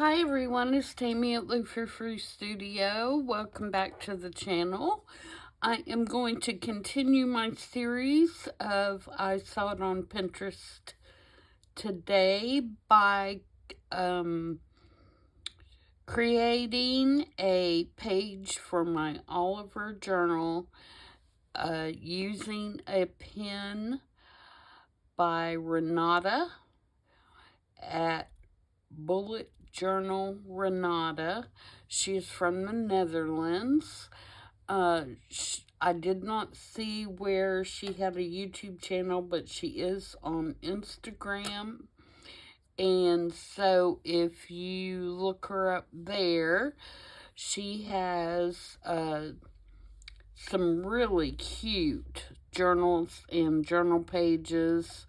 Hi everyone, it's Tammy at the Frou-frou Studio. Welcome back to the channel. I am going to continue my series of I Saw It on Pinterest today by creating a page for my Oliver journal using a pen by Renata at Bullet Journal Renata. She is from the Netherlands. I did not see where she had a YouTube channel, but she is on Instagram. And so if you look her up there, she has some really cute journals and journal pages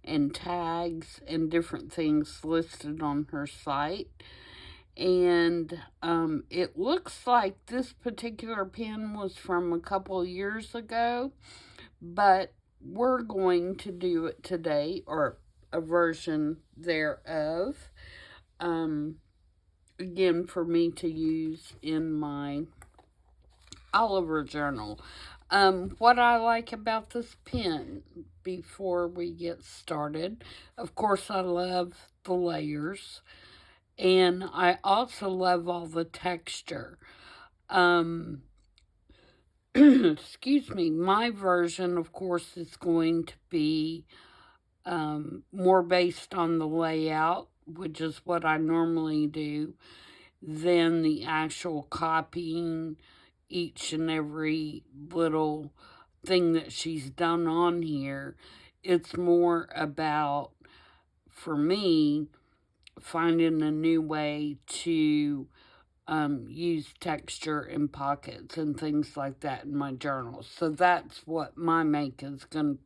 and tags and different things listed on her site. And it looks like this particular pen was from a couple years ago, but we're going to do it today, or a version thereof, again for me to use in my Oliver journal. What I like about this pen, before we get started, of course I love the layers, and I also love all the texture. Excuse me, my version, of course, is going to be more based on the layout, which is what I normally do, than the actual copying each and every little thing that she's done on here. It's more about, for me, finding a new way to use texture in pockets and things like that in my journal. So that's what my make is going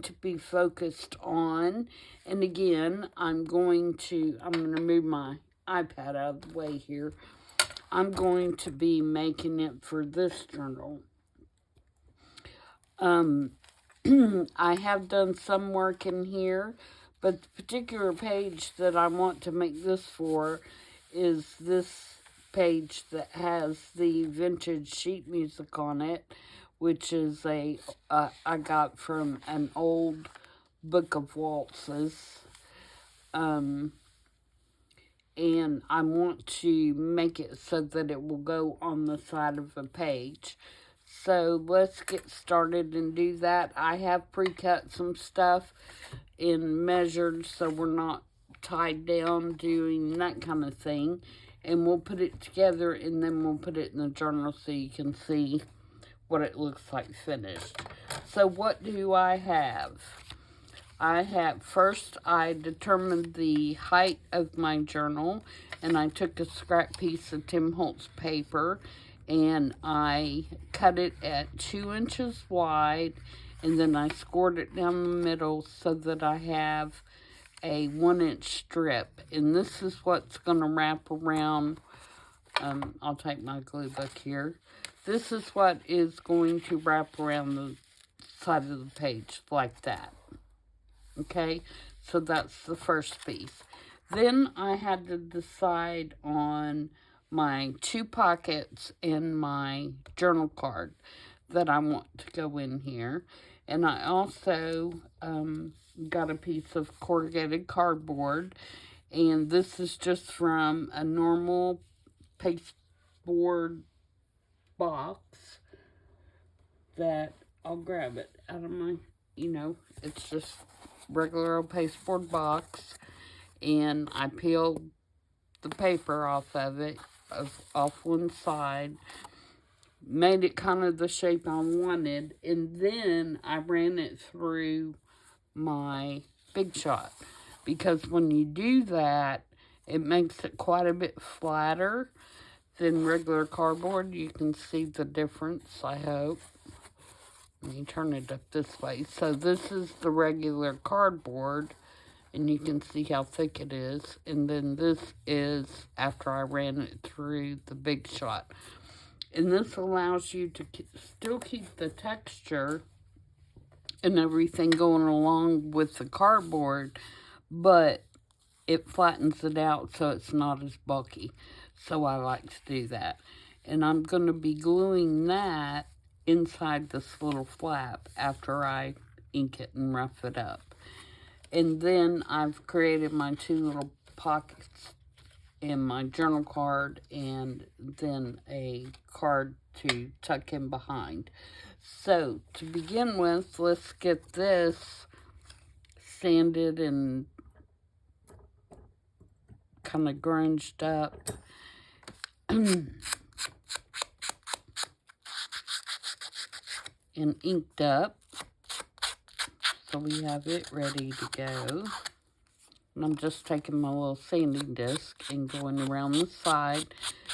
to be focused on. And again, I'm going to move my iPad out of the way here. I'm going to be making it for this journal. I have done some work in here, but the particular page that I want to make this for is this page that has the vintage sheet music on it, which is I got from an old book of waltzes. And I want to make it so that it will go on the side of a page. So let's get started and do that. I have pre-cut some stuff and measured so we're not tied down doing that kind of thing. And we'll put it together and then we'll put it in the journal so you can see what it looks like finished. So what do I have? First I determined the height of my journal, and I took a scrap piece of Tim Holtz paper and I cut it at 2 inches wide, and then I scored it down the middle so that I have a 1-inch strip. And this is what's going to wrap around, I'll take my glue book here. This is what is going to wrap around the side of the page like that. Okay, so that's the first piece. Then I had to decide on my 2 pockets in my journal card that I want to go in here. And I also got a piece of corrugated cardboard. And this is just from a normal pasteboard box that I'll grab it out of my, it's just regular old pasteboard box, and I peeled the paper off of it, off one side, made it kind of the shape I wanted, and then I ran it through my Big Shot, because when you do that, it makes it quite a bit flatter than regular cardboard. You can see the difference, I hope. Let me turn it up this way. So this is the regular cardboard, and you can see how thick it is. And then this is after I ran it through the Big Shot. And this allows you to still keep the texture and everything going along with the cardboard, but it flattens it out so it's not as bulky. So I like to do that. And I'm going to be gluing that inside this little flap after I ink it and rough it up. And then I've created my 2 little pockets in my journal card, and then a card to tuck in behind. So to begin with, let's get this sanded and kind of grunged up. And inked up. So we have it ready to go. And I'm just taking my little sanding disc and going around the side,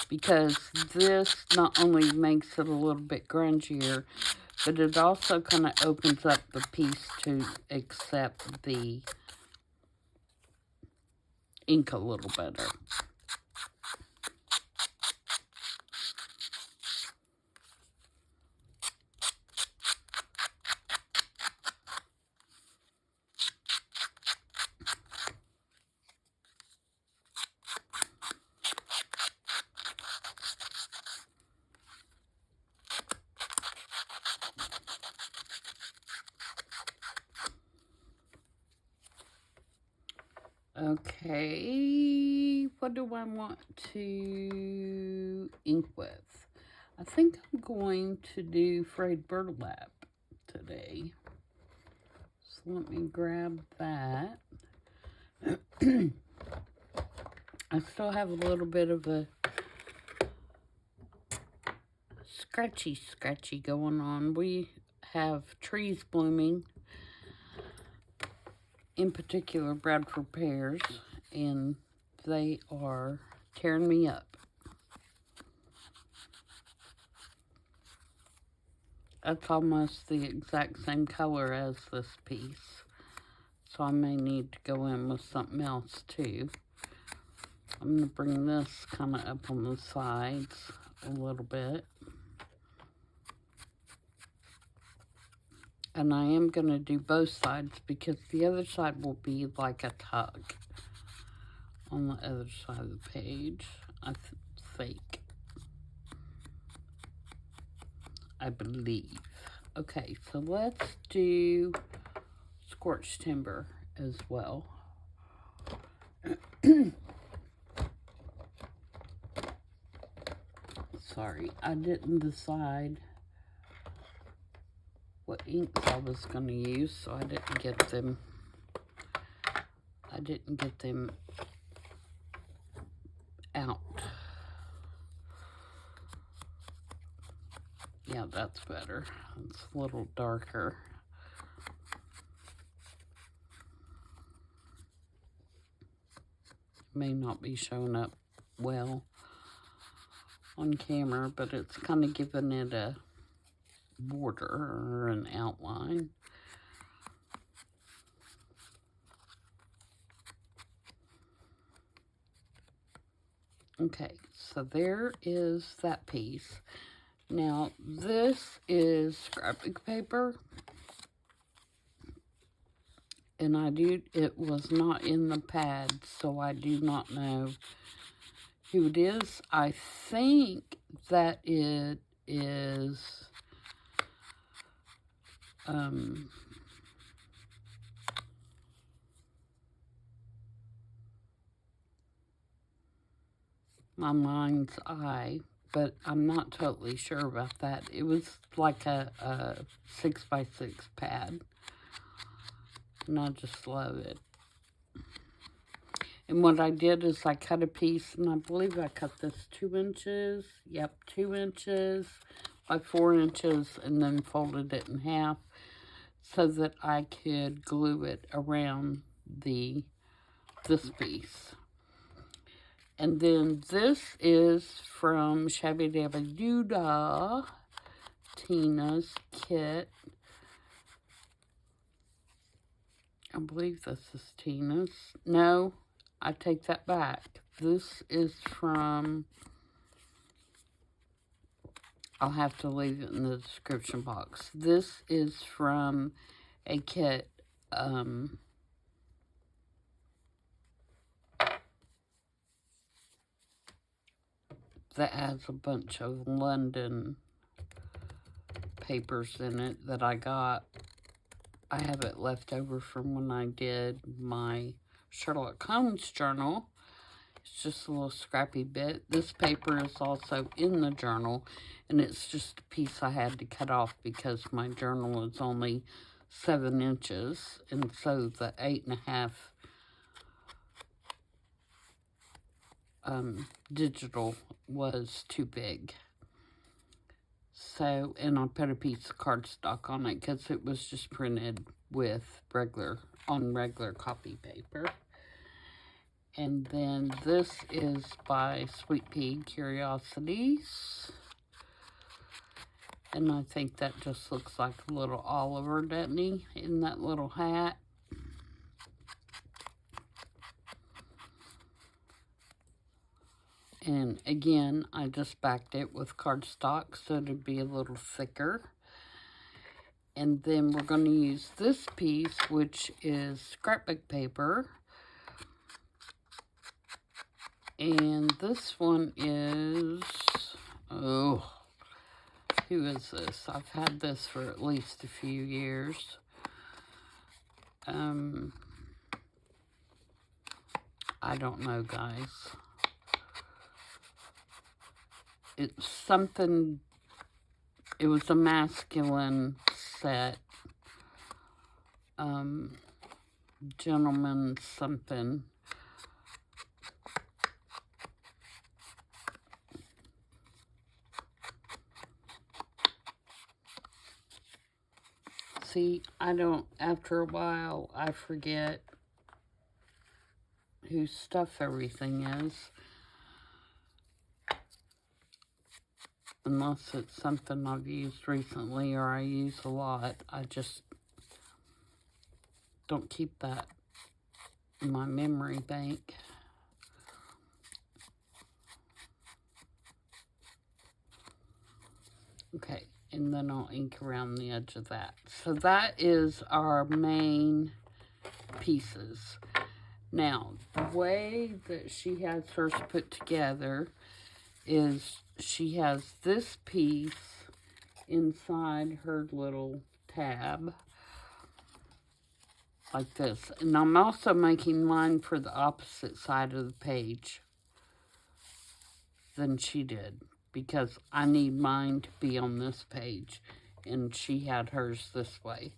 because this not only makes it a little bit grungier, but it also kind of opens up the piece to accept the ink a little better. Okay, what do I want to ink with? I think I'm going to do frayed burlap today. So let me grab that. I still have a little bit of a scratchy going on. We have trees blooming, in particular Bradford pears, and they are tearing me up. That's almost the exact same color as this piece, so I may need to go in with something else too. I'm going to bring this kind of up on the sides a little bit. And I am going to do both sides, because the other side will be like a tug on the other side of the page, I think. I believe. Okay, so let's do scorched timber as well. Sorry, I didn't decide what inks I was going to use, so I didn't get them. Out. Yeah, that's better. It's a little darker. May not be showing up well on camera, but it's kind of giving it a border or an outline. Okay, so there is that piece. Now, this is scrapbook paper, and it was not in the pad, so I do not know who it is. I think that it is, my mind's eye, but I'm not totally sure about that. It was like a 6x6 pad, and I just love it. And what I did is I cut a piece, and I believe I cut this 2 inches. Yep, 2 inches by 4 inches, and then folded it in half so that I could glue it around this piece. And then this is from Shabby Dabby Doodah, Tina's kit. I believe this is Tina's. No, I take that back. This is from, I'll have to leave it in the description box. This is from a kit that has a bunch of London papers in it that I got. I have it left over from when I did my Sherlock Holmes journal. It's just a little scrappy bit. This paper is also in the journal, and it's just a piece I had to cut off because my journal is only 7 inches, and so the 8.5 digital was too big. So, and I put a piece of cardstock on it because it was just printed with regular copy paper. And then this is by Sweet Pea Curiosities. And I think that just looks like a little Oliver, doesn't he, in that little hat? And again, I just backed it with cardstock so it'd be a little thicker. And then we're going to use this piece, which is scrapbook paper. And this one is, oh, who is this? I've had this for at least a few years. I don't know, guys. It's something, it was a masculine set. Gentleman something. See, after a while, I forget whose stuff everything is. Unless it's something I've used recently or I use a lot. I just don't keep that in my memory bank. Okay, and then I'll ink around the edge of that. So that is our main pieces. Now, the way that she has hers put together is she has this piece inside her little tab, like this. And I'm also making mine for the opposite side of the page than she did, because I need mine to be on this page, and she had hers this way.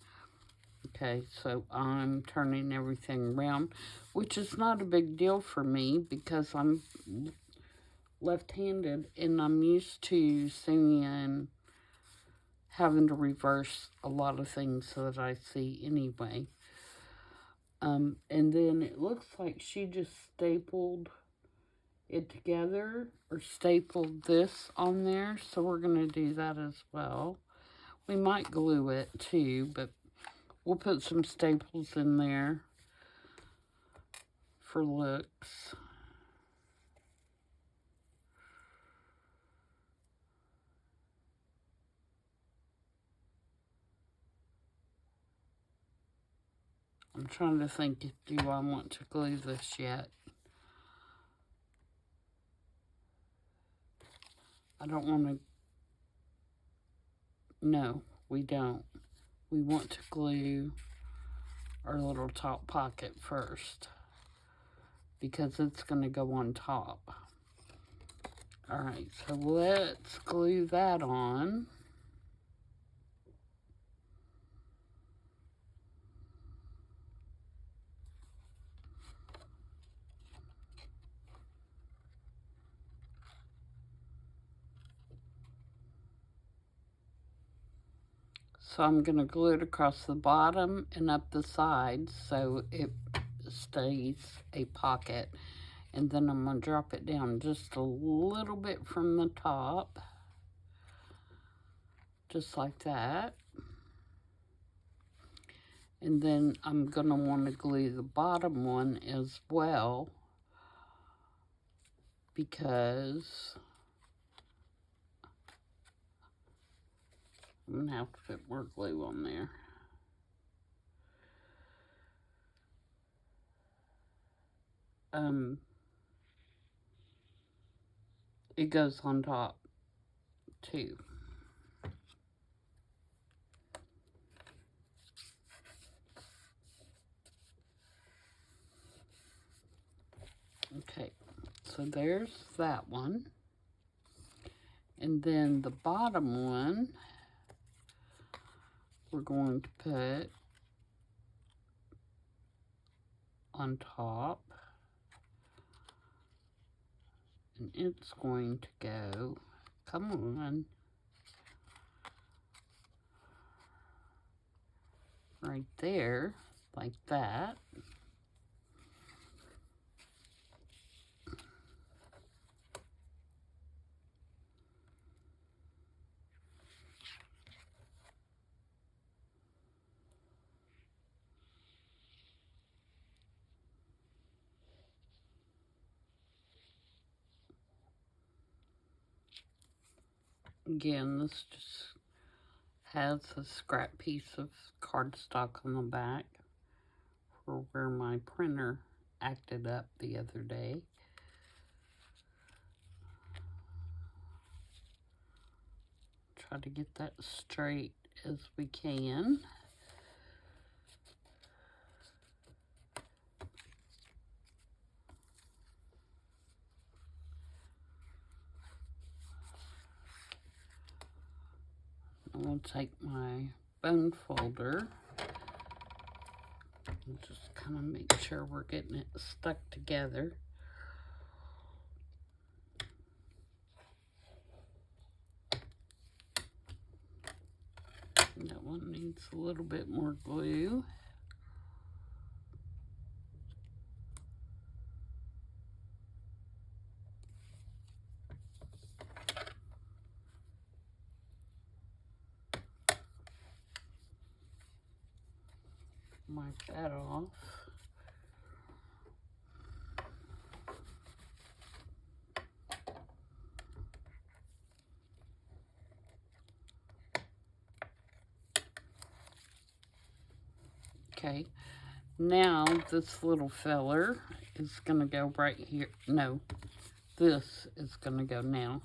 Okay, so I'm turning everything around, which is not a big deal for me because I'm left-handed and I'm used to seeing, having to reverse a lot of things that I see anyway. And then it looks like she just stapled it together, or stapled this on there, so we're going to do that as well. We might glue it too, but we'll put some staples in there for looks. I'm trying to think, do I want to glue this yet? I don't want to. No, we don't. We want to glue our little top pocket first, because it's going to go on top. Alright, so let's glue that on. So I'm going to glue it across the bottom and up the sides so it stays a pocket. And then I'm going to drop it down just a little bit from the top. Just like that. And then I'm going to want to glue the bottom one as well, because I'm going to have to put more glue on there. it goes on top too. Okay, so there's that one. And then the bottom one, we're going to put on top. And it's going to go, come on, right there, like that. Again, this just has a scrap piece of cardstock on the back for where my printer acted up the other day. Try to get that straight as we can. I'm going to take my bone folder and just kind of make sure we're getting it stuck together. That one needs a little bit more glue. Wipe that off. Okay, now this little feller is going to go right here. No, this is going to go now.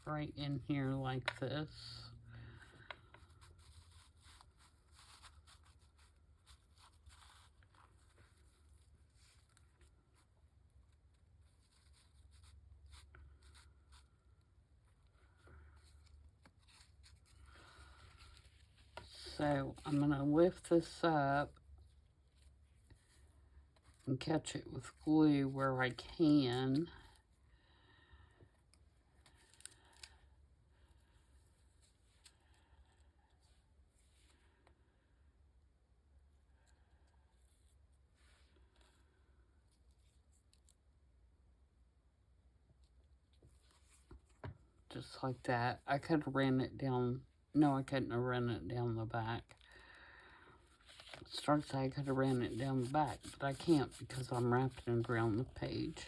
Right in here like this. So I'm going to lift this up and catch it with glue where I can. Just like that. I could have ran it down. No, I couldn't have ran it down the back. Starts I could have ran it down the back, but I can't because I'm wrapping it around the page.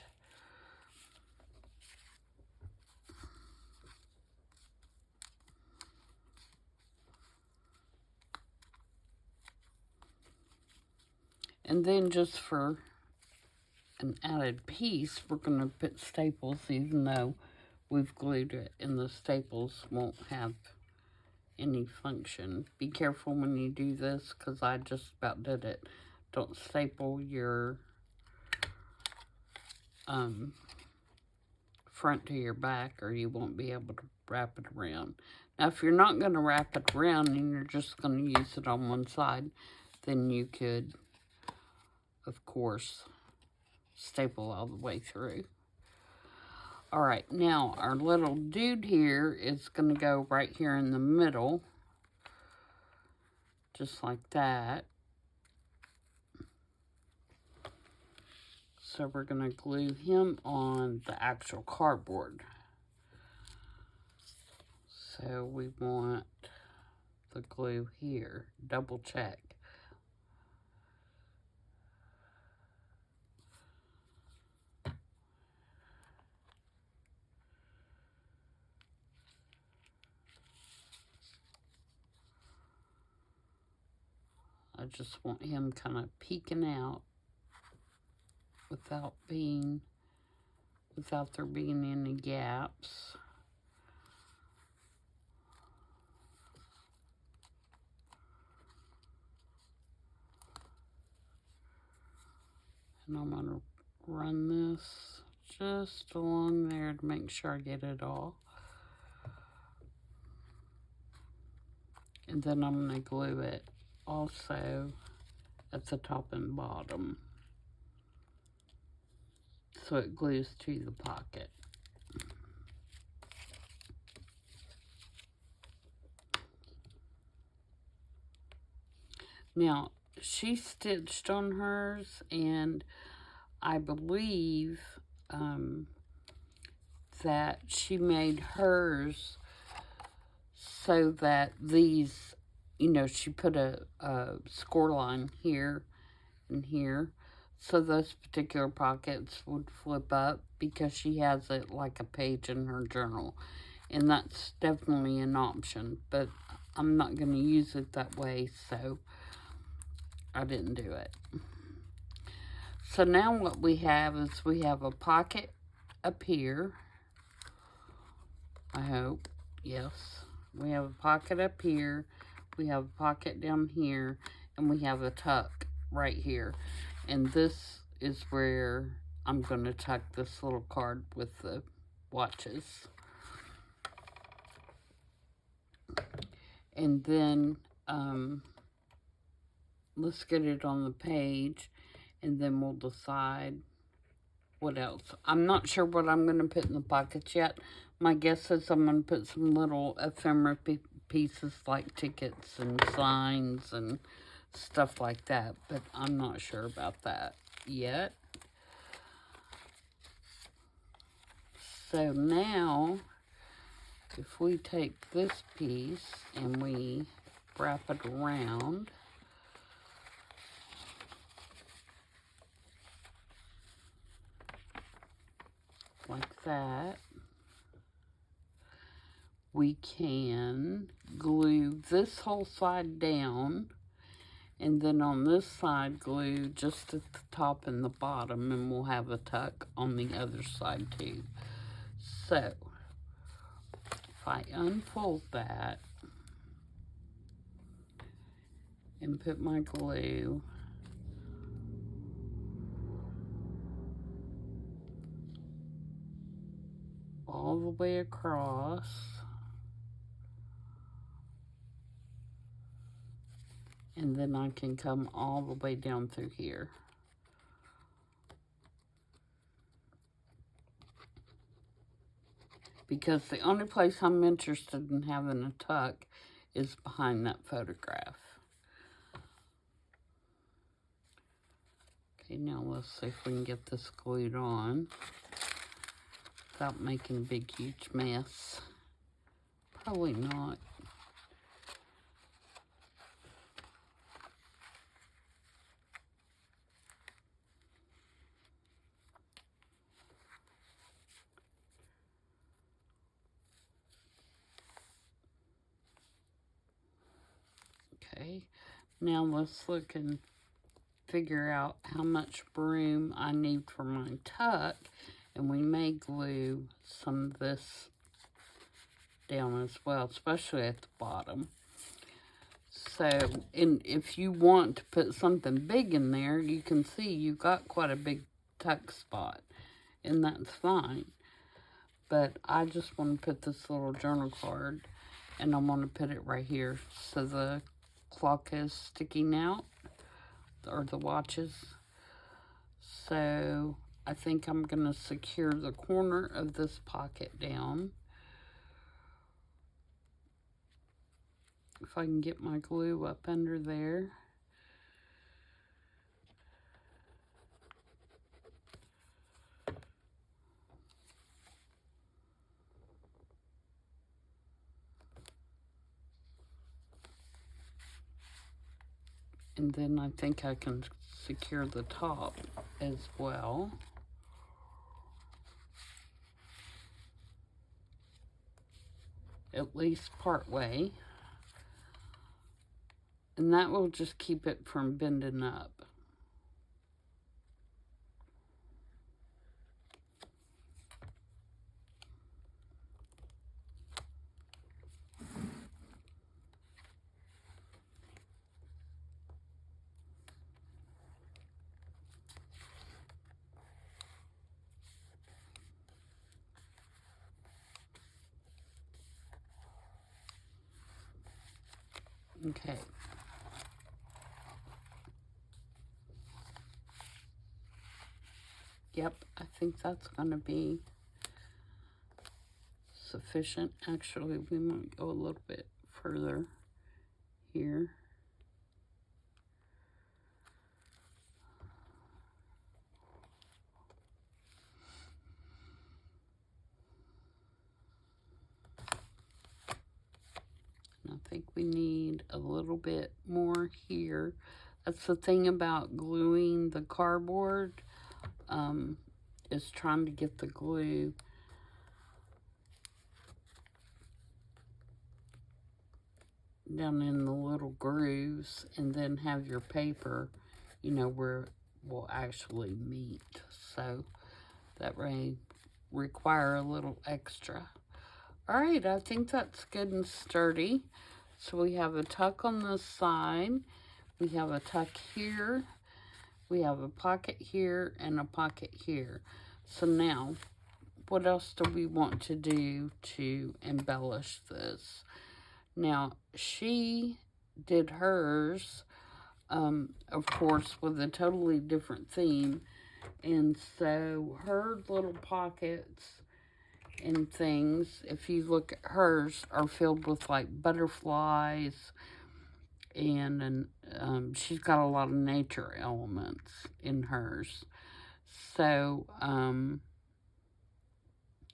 And then just for an added piece, we're going to put staples, even though we've glued it, and the staples won't have any function. Be careful when you do this, because I just about did it. Don't staple your front to your back, or you won't be able to wrap it around. Now, if you're not going to wrap it around and you're just going to use it on one side, then you could, of course, staple all the way through. All right, now our little dude here is going to go right here in the middle, just like that. So we're going to glue him on the actual cardboard. So we want the glue here. Double check. I just want him kind of peeking out. without there being any gaps. And I'm going to run this just along there to make sure I get it all. And then I'm going to glue it also at the top and bottom, so it glues to the pocket. Now, she stitched on hers, and I believe that she made hers so that these, you know, she put a score line here and here, so those particular pockets would flip up, because she has it like a page in her journal. And that's definitely an option, but I'm not going to use it that way, so I didn't do it. So now what we have is we have a pocket up here. I hope. Yes. We have a pocket up here. We have a pocket down here. And we have a tuck right here. And this is where I'm going to tuck this little card with the watches. And then let's get it on the page, and then we'll decide what else. I'm not sure what I'm going to put in the pockets yet. My guess is I'm going to put some little ephemera pieces like tickets and signs and stuff like that, but I'm not sure about that yet. So now, if we take this piece and we wrap it around, like that, we can glue this whole side down, and then on this side glue just at the top and the bottom, and we'll have a tuck on the other side too. So if I unfold that and put my glue all the way across, and then I can come all the way down through here. Because the only place I'm interested in having a tuck is behind that photograph. Okay, now let's see if we can get this glued on without making a big, huge mess. Probably not. Okay, now let's look and figure out how much room I need for my tuck, and we may glue some of this down as well, especially at the bottom. So, and if you want to put something big in there, you can see you've got quite a big tuck spot, and that's fine. But I just want to put this little journal card, and I want to put it right here so the clock is sticking out, or the watches. So I think I'm going to secure the corner of this pocket down. If I can get my glue up under there. And then I think I can secure the top as well. At least part way. And that will just keep it from bending up. Okay. Yep, I think that's going to be sufficient. Actually, we might go a little bit further here. I think we need a little bit more here. That's the thing about gluing the cardboard, is trying to get the glue down in the little grooves, and then have your paper, you know, where it will actually meet. So that may require a little extra. All right, I think that's good and sturdy. So we have a tuck on this side. We have a tuck here. We have a pocket here and a pocket here. So now, what else do we want to do to embellish this? Now, she did hers, of course, with a totally different theme. And so her little pockets and things, if you look at hers, are filled with like butterflies, and she's got a lot of nature elements in hers. So,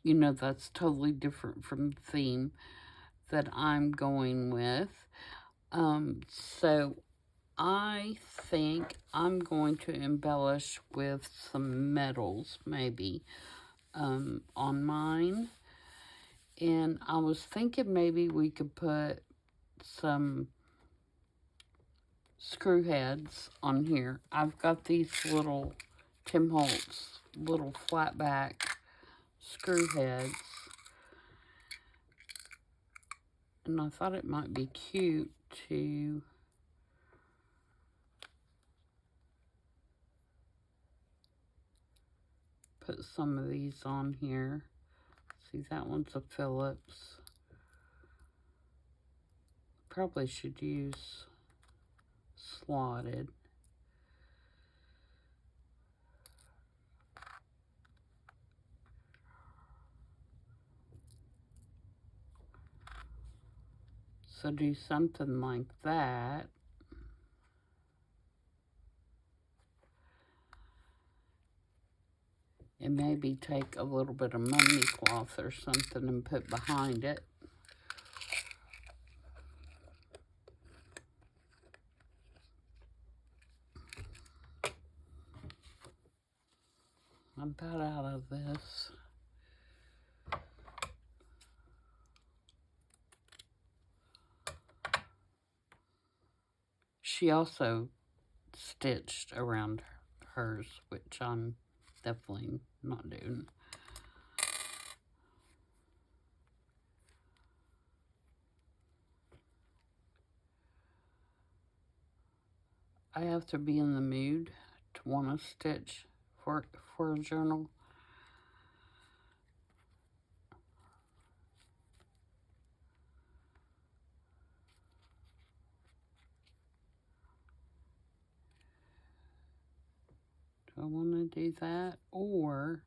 you know, that's totally different from the theme that I'm going with. So I think I'm going to embellish with some metals, maybe, on mine. And I was thinking maybe we could put some screw heads on here. I've got these little Tim Holtz little flat back screw heads. And I thought it might be cute to put some of these on here. See, that one's a Phillips. Probably should use slotted. So do something like that. And maybe take a little bit of mummy cloth or something and put behind it. I'm about out of this. She also stitched around hers, which I'm definitely not doing. I have to be in the mood to want to stitch for a journal. Do I want to do that, or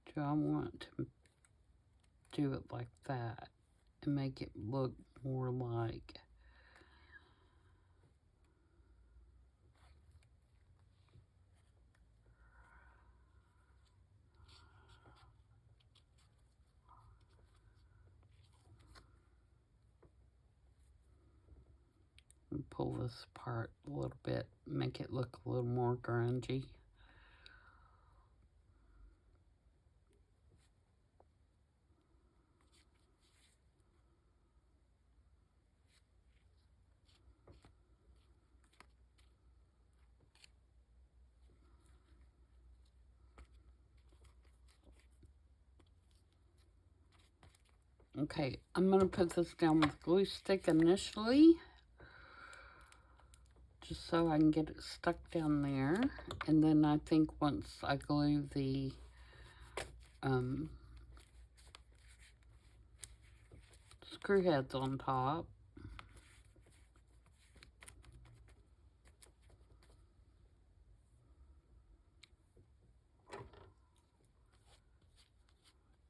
do I want to do it like that and make it look more like and pull this apart a little bit, make it look a little more grungy. Okay, I'm going to put this down with glue stick initially, just so I can get it stuck down there. And then I think once I glue the screw heads on top,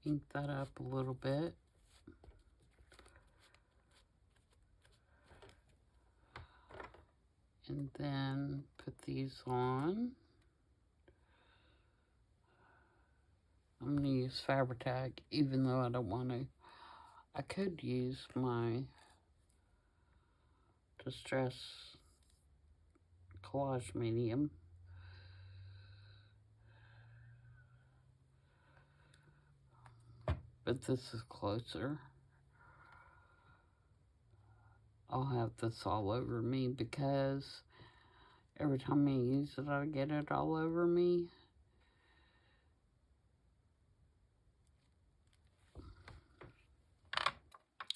ink that up a little bit. And then put these on. I'm going to use Fabri-Tac, even though I don't want to. I could use my Distress collage medium. But this is closer. I'll have this all over me because every time I use it, I get it all over me.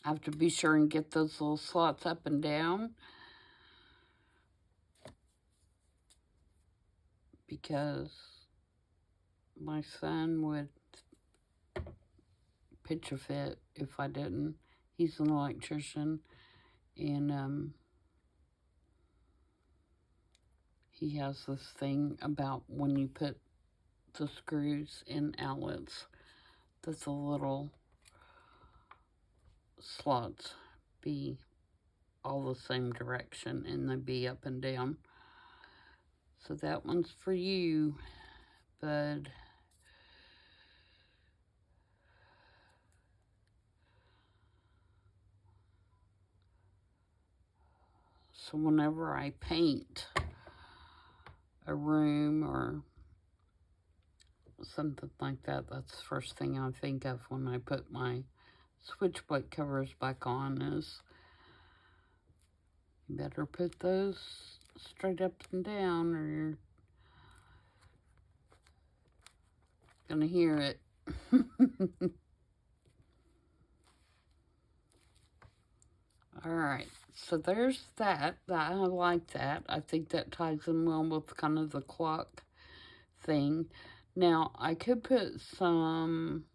I have to be sure and get those little slots up and down, because my son would pitch a fit if I didn't. He's an electrician, and he has this thing about when you put the screws in outlets, that the little slots be all the same direction and they be up and down. So that one's for you, bud. So whenever I paint a room or something like that, that's the first thing I think of when I put my switchblade covers back on, is you better put those straight up and down or you're gonna hear it. Alright, so there's that. I like that. I think that ties in well with kind of the clock thing. Now, I could put some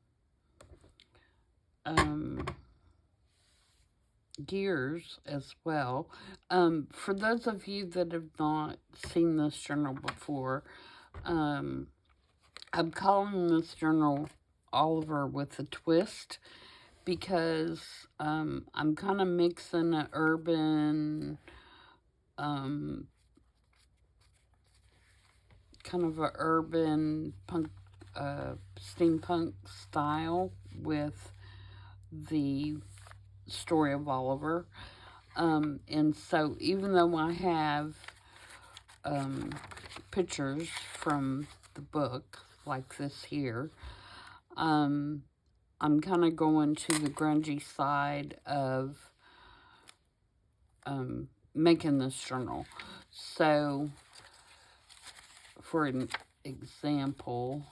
gears as well. For those of you that have not seen this journal before, I'm calling this journal Oliver with a Twist, because I'm kind of mixing an urban, kind of a urban punk, steampunk style with the story of Oliver. And so even though I have pictures from the book, like this here, I'm kind of going to the grungy side of making this journal. So, for an example,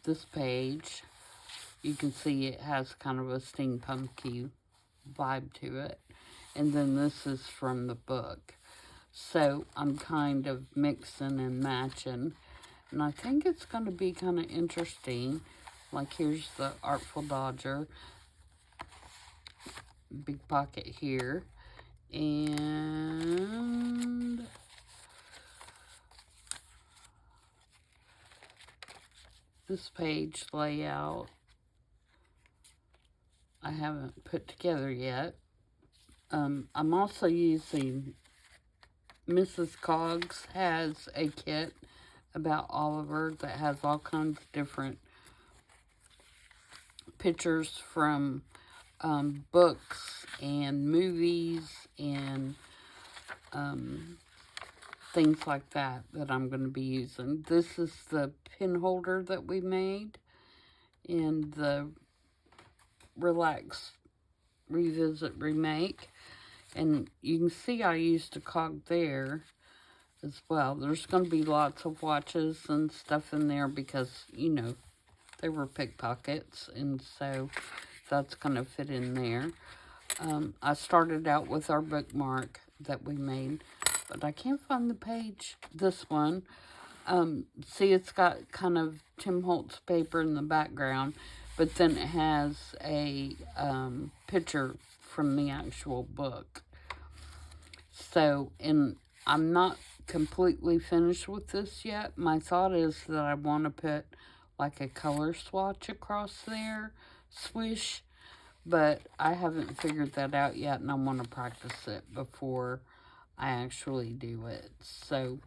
this page, you can see it has kind of a steampunky vibe to it. And then this is from the book. So, I'm kind of mixing and matching. And I think it's going to be kind of interesting. Like, here's the Artful Dodger. Big pocket here. And this page layout I haven't put together yet. I'm also using Mrs. Coggs has a kit about Oliver that has all kinds of different pictures from books and movies and things like that I'm going to be using. This is the pin holder that we made in the Relax, Revisit, Remake. And you can see I used a cog there as well. There's going to be lots of watches and stuff in there because, you know, they were pickpockets, and so that's going to fit in there. I started out with our bookmark that we made, but I can't find the page. This one. See, it's got kind of Tim Holtz paper in the background, but then it has a picture from the actual book. So, and I'm not completely finished with this yet. My thought is that I want to put like a color swatch across there, swish, but I haven't figured that out yet, and I want to practice it before I actually do it. So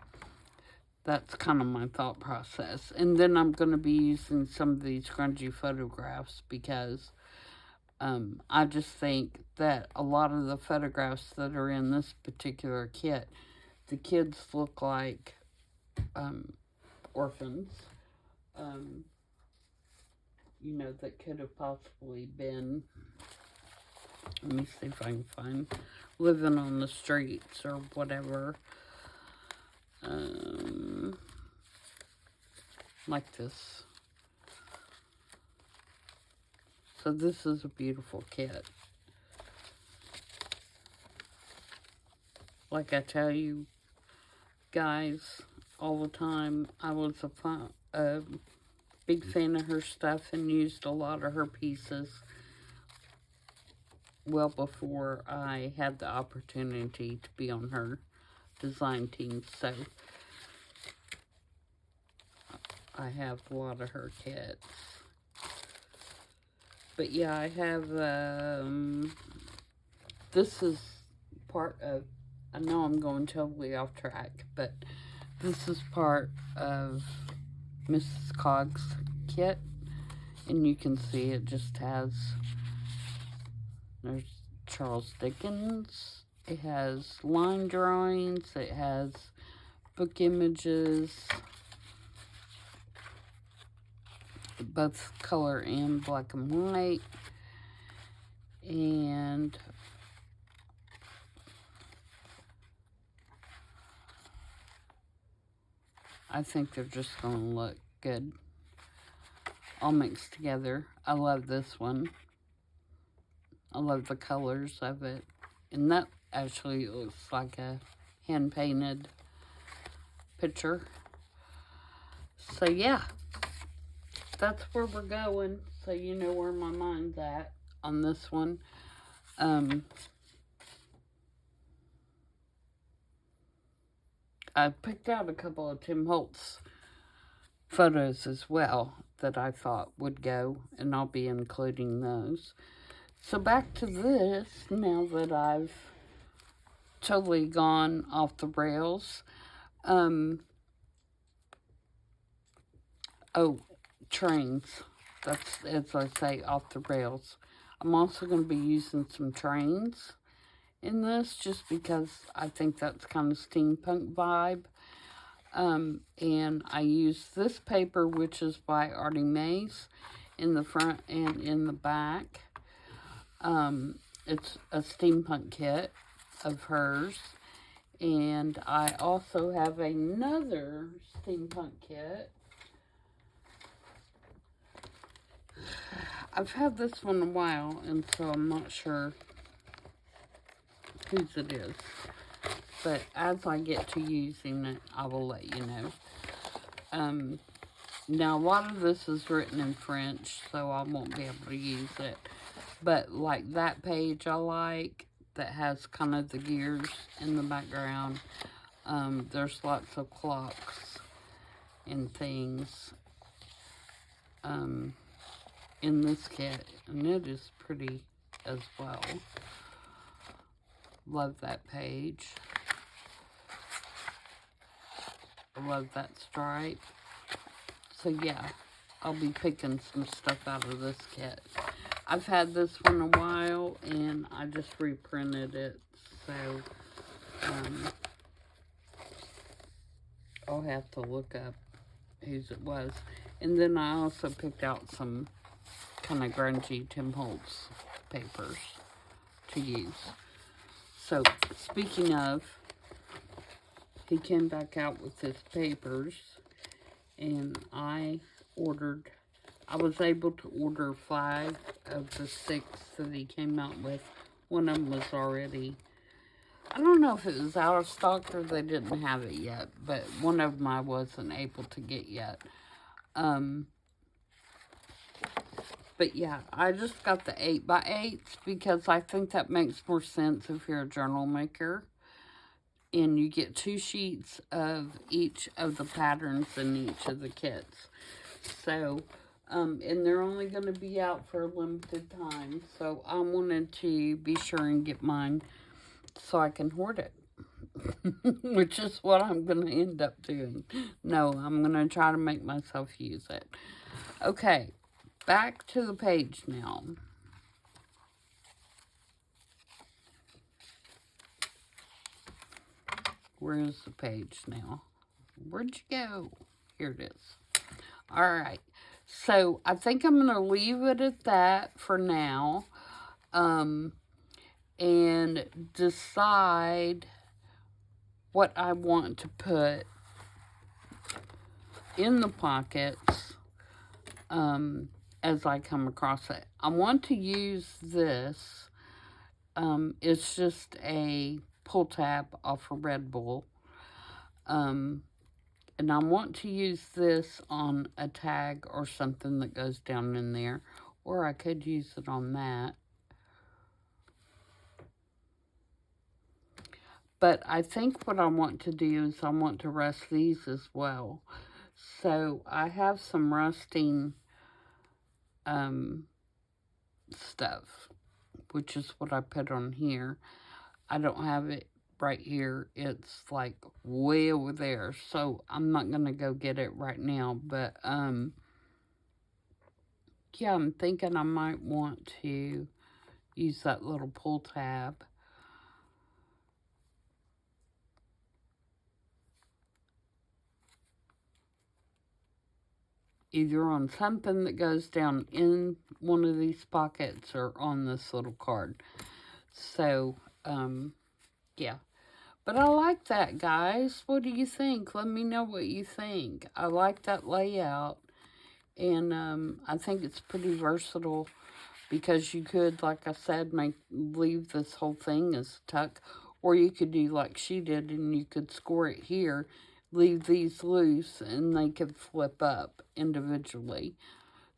that's kind of my thought process. And then I'm going to be using some of these grungy photographs because I just think that a lot of the photographs that are in this particular kit, the kids look like orphans, you know, that could have possibly been, let me see if I can find, living on the streets or whatever. Like this. So this is a beautiful kit. Like I tell you guys all the time, I was a big fan of her stuff and used a lot of her pieces well before I had the opportunity to be on her design team. So I have a lot of her kits. But yeah, I have, this is part of, I know I'm going totally off track, but this is part of Mrs. Cog's kit. And you can see it just has, there's Charles Dickens. It has line drawings. It has book images, both color and black and white. And I think they're just going to look good all mixed together. I love this one. I love the colors of it. And that actually looks like a hand-painted picture. So yeah, that's where we're going. So you know where my mind's at on this one. I picked out a couple of Tim Holtz photos as well that I thought would go, and I'll be including those. So back to this, now that I've totally gone off the rails. Oh, trains. That's, as I say, off the rails. I'm also going to be using some trains in this, just because I think that's kind of steampunk vibe. And I use this paper, which is by Artie Mays, in the front and in the back. It's a steampunk kit of hers. And I also have another steampunk kit. I've had this one a while, and so I'm not sure whose it is. But as I get to using it, I will let you know. Now, a lot of this is written in French, so I won't be able to use it. But, like, that page I like, that has kind of the gears in the background. There's lots of clocks and things in this kit, and it is pretty as well. Love that page. I love that stripe. So yeah, I'll be picking some stuff out of this kit. I've had this one a while, and I just reprinted it, so I'll have to look up whose it was. And then I also picked out some kind of grungy Tim Holtz papers to use. So, speaking of, he came back out with his papers, and I was able to order 5 of the 6 that he came out with. One of them was already, I don't know if it was out of stock or they didn't have it yet, but one of them I wasn't able to get yet. But yeah, I just got the 8x8s because I think that makes more sense if you're a journal maker. And you get 2 sheets of each of the patterns in each of the kits. So, and they're only going to be out for a limited time. So I wanted to be sure and get mine so I can hoard it. Which is what I'm going to end up doing. No, I'm going to try to make myself use it. Okay, back to the page now. Where's the page now? Where'd you go? Here it is. All right. So I think I'm going to leave it at that for now. And decide what I want to put in the pockets as I come across it. I want to use this. It's just a pull tab off a Red Bull. And I want to use this on a tag or something that goes down in there. Or I could use it on that. But I think what I want to do is I want to rust these as well. So I have some rusting stuff, which is what I put on here. I don't have it right here. It's like way over there. So I'm not going to go get it right now. But yeah, I'm thinking I might want to use that little pull tab. Either on something that goes down in one of these pockets or on this little card. So, yeah. But I like that, guys. What do you think? Let me know what you think. I like that layout. And I think it's pretty versatile because you could, like I said, leave this whole thing as tuck. Or you could do like she did and you could score it here, leave these loose, and they could flip up individually.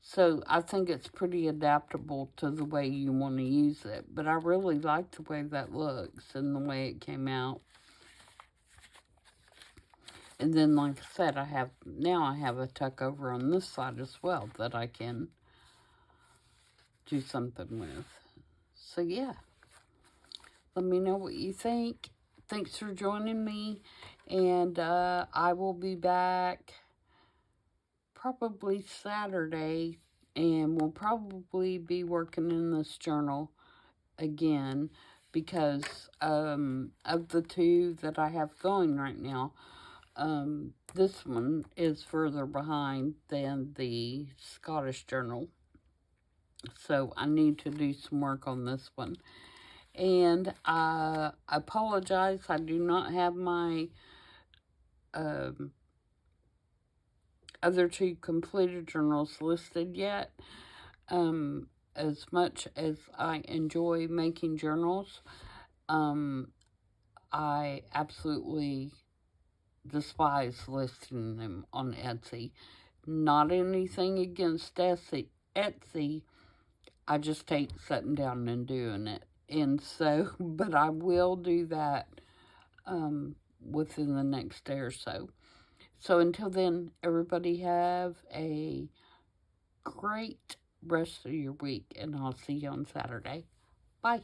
So I think it's pretty adaptable to the way you want to use it. But I really like the way that looks and the way it came out. And then, like I said, I have a tuck over on this side as well that I can do something with. So, yeah. Let me know what you think. Thanks for joining me. And I will be back probably Saturday. And we'll probably be working in this journal again because of the two that I have going right now. This one is further behind than the Scottish journal. So I need to do some work on this one. And I apologize, I do not have my other two completed journals listed yet. As much as I enjoy making journals, I absolutely despise listing them on Etsy. Not anything against Etsy. I just hate sitting down and doing it. And so, but I will do that within the next day or so. So until then, everybody have a great rest of your week, and I'll see you on Saturday. Bye.